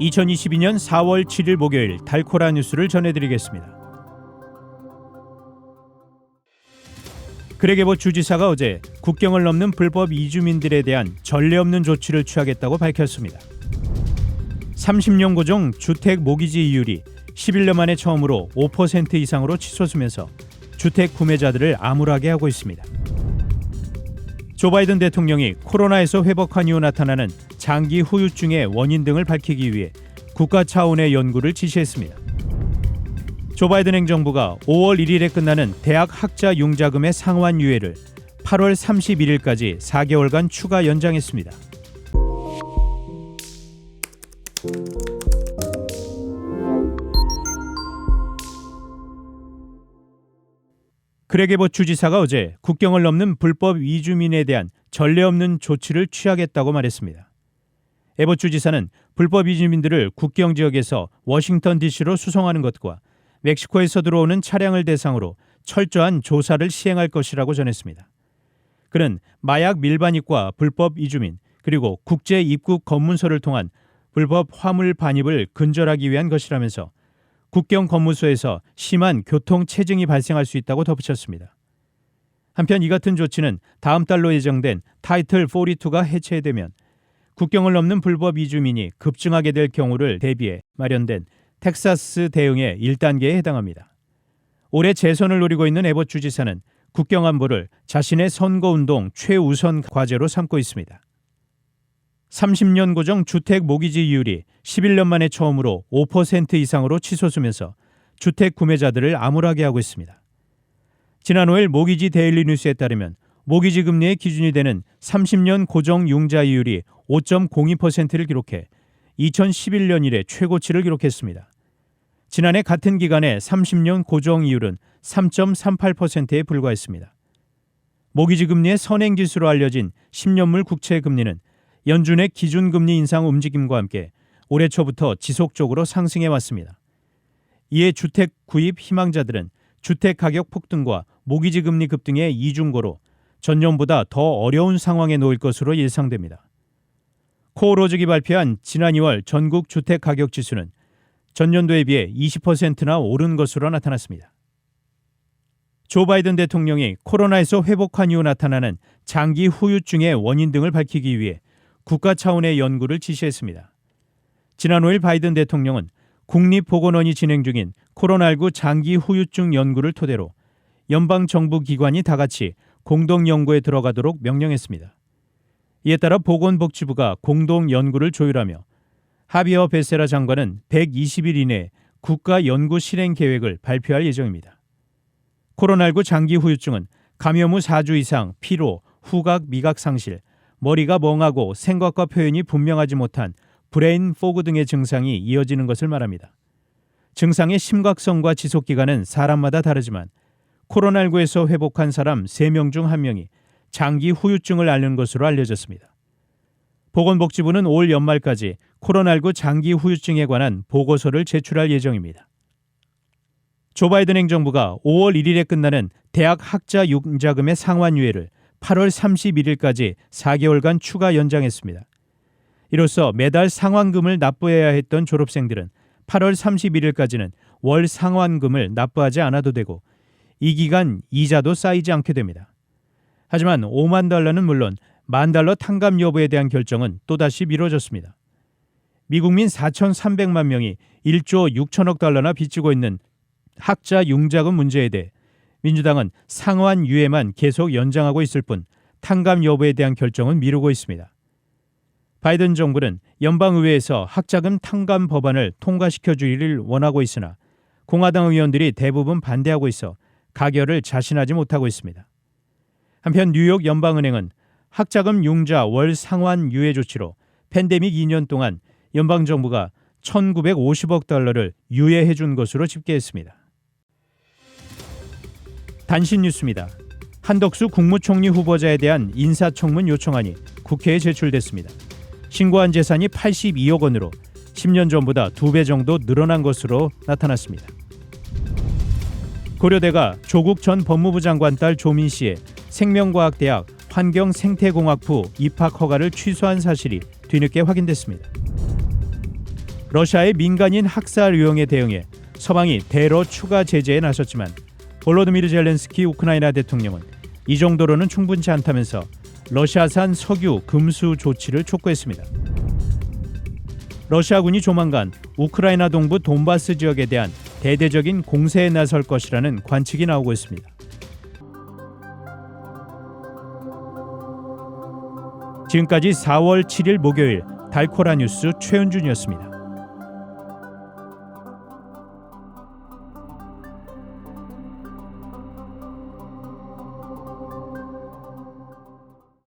2022년 4월 7일 목요일 달코라 뉴스를 전해드리겠습니다. 그레게보 주지사가 어제 국경을 넘는 불법 이주민들에 대한 전례 없는 조치를 취하겠다고 밝혔습니다. 30년 고정 주택 모기지 이율이 11년 만에 처음으로 5% 이상으로 치솟으면서 주택 구매자들을 암울하게 하고 있습니다. 조 바이든 대통령이 코로나에서 회복한 이후 나타나는 장기 후유증의 원인 등을 밝히기 위해 국가 차원의 연구를 지시했습니다. 조 바이든 행정부가 5월 1일에 끝나는 대학 학자 융자금의 상환 유예를 8월 31일까지 4개월간 추가 연장했습니다. 그레게보 주지사가 어제 국경을 넘는 불법 이주민에 대한 전례 없는 조치를 취하겠다고 말했습니다. 에봇 주지사는 불법 이주민들을 국경 지역에서 워싱턴 DC로 수송하는 것과 멕시코에서 들어오는 차량을 대상으로 철저한 조사를 시행할 것이라고 전했습니다. 그는 마약 밀반입과 불법 이주민 그리고 국제 입국 검문소를 통한 불법 화물 반입을 근절하기 위한 것이라면서 국경 검문소에서 심한 교통 체증이 발생할 수 있다고 덧붙였습니다. 한편 이 같은 조치는 다음 달로 예정된 타이틀 42가 해체되면 국경을 넘는 불법 이주민이 급증하게 될 경우를 대비해 마련된 텍사스 대응의 1단계에 해당합니다. 올해 재선을 노리고 있는 에봇 주지사는 국경 안보를 자신의 선거운동 최우선 과제로 삼고 있습니다. 30년 고정 주택 모기지 이율이 11년 만에 처음으로 5% 이상으로 치솟으면서 주택 구매자들을 암울하게 하고 있습니다. 지난 5일 모기지 데일리 뉴스에 따르면 모기지 금리의 기준이 되는 30년 고정 융자 이율이 5.02%를 기록해 2011년 이래 최고치를 기록했습니다. 지난해 같은 기간에 30년 고정 이율은 3.38%에 불과했습니다. 모기지 금리의 선행지수로 알려진 10년물 국채 금리는 연준의 기준금리 인상 움직임과 함께 올해 초부터 지속적으로 상승해 왔습니다. 이에 주택 구입 희망자들은 주택 가격 폭등과 모기지 금리 급등의 이중고로 전년보다 더 어려운 상황에 놓일 것으로 예상됩니다. 코오로직이 발표한 지난 2월 전국 주택 가격 지수는 전년도에 비해 20%나 오른 것으로 나타났습니다. 조 바이든 대통령이 코로나에서 회복한 이후 나타나는 장기 후유증의 원인 등을 밝히기 위해 국가 차원의 연구를 지시했습니다. 지난 5일 바이든 대통령은 국립보건원이 진행 중인 코로나19 장기 후유증 연구를 토대로 연방정부 기관이 다 같이 공동 연구에 들어가도록 명령했습니다. 이에 따라 보건복지부가 공동 연구를 조율하며 하비어 베세라 장관은 120일 이내에 국가 연구 실행 계획을 발표할 예정입니다. 코로나19 장기 후유증은 감염 후 4주 이상 피로, 후각, 미각 상실, 머리가 멍하고 생각과 표현이 분명하지 못한 브레인 포그 등의 증상이 이어지는 것을 말합니다. 증상의 심각성과 지속기간은 사람마다 다르지만 코로나19에서 회복한 사람 3명 중 1명이 장기 후유증을 앓는 것으로 알려졌습니다. 보건복지부는 올 연말까지 코로나19 장기 후유증에 관한 보고서를 제출할 예정입니다. 조 바이든 행정부가 5월 1일에 끝나는 대학 학자 융자금의 상환 유예를 8월 31일까지 4개월간 추가 연장했습니다. 이로써 매달 상환금을 납부해야 했던 졸업생들은 8월 31일까지는 월 상환금을 납부하지 않아도 되고 이 기간 이자도 쌓이지 않게 됩니다. 하지만 $50,000는 물론 $10,000 탕감 여부에 대한 결정은 또다시 미뤄졌습니다. 미국민 4,300만 명이 1조 6천억 달러나 빚지고 있는 학자 융자금 문제에 대해 민주당은 상환 유예만 계속 연장하고 있을 뿐 탕감 여부에 대한 결정은 미루고 있습니다. 바이든 정부는 연방의회에서 학자금 탕감 법안을 통과시켜 주기를 원하고 있으나 공화당 의원들이 대부분 반대하고 있어 가결을 자신하지 못하고 있습니다. 한편 뉴욕 연방은행은 학자금 융자 월 상환 유예 조치로 팬데믹 2년 동안 연방정부가 1,950억 달러를 유예해 준 것으로 집계했습니다. 단신 뉴스입니다. 한덕수 국무총리 후보자에 대한 인사청문 요청안이 국회에 제출됐습니다. 신고한 재산이 82억 원으로 10년 전보다 2배 정도 늘어난 것으로 나타났습니다. 고려대가 조국 전 법무부 장관 딸 조민 씨의 생명과학대학 환경생태공학부 입학 허가를 취소한 사실이 뒤늦게 확인됐습니다. 러시아의 민간인 학살 유형에 대응해 서방이 대러 추가 제재에 나섰지만 볼로디미르 젤렌스키 우크라이나 대통령은 이 정도로는 충분치 않다면서 러시아산 석유 금수 조치를 촉구했습니다. 러시아군이 조만간 우크라이나 동부 돈바스 지역에 대한 대대적인 공세에 나설 것이라는 관측이 나오고 있습니다. 지금까지 4월 7일 목요일 달코라 뉴스 최은준이었습니다.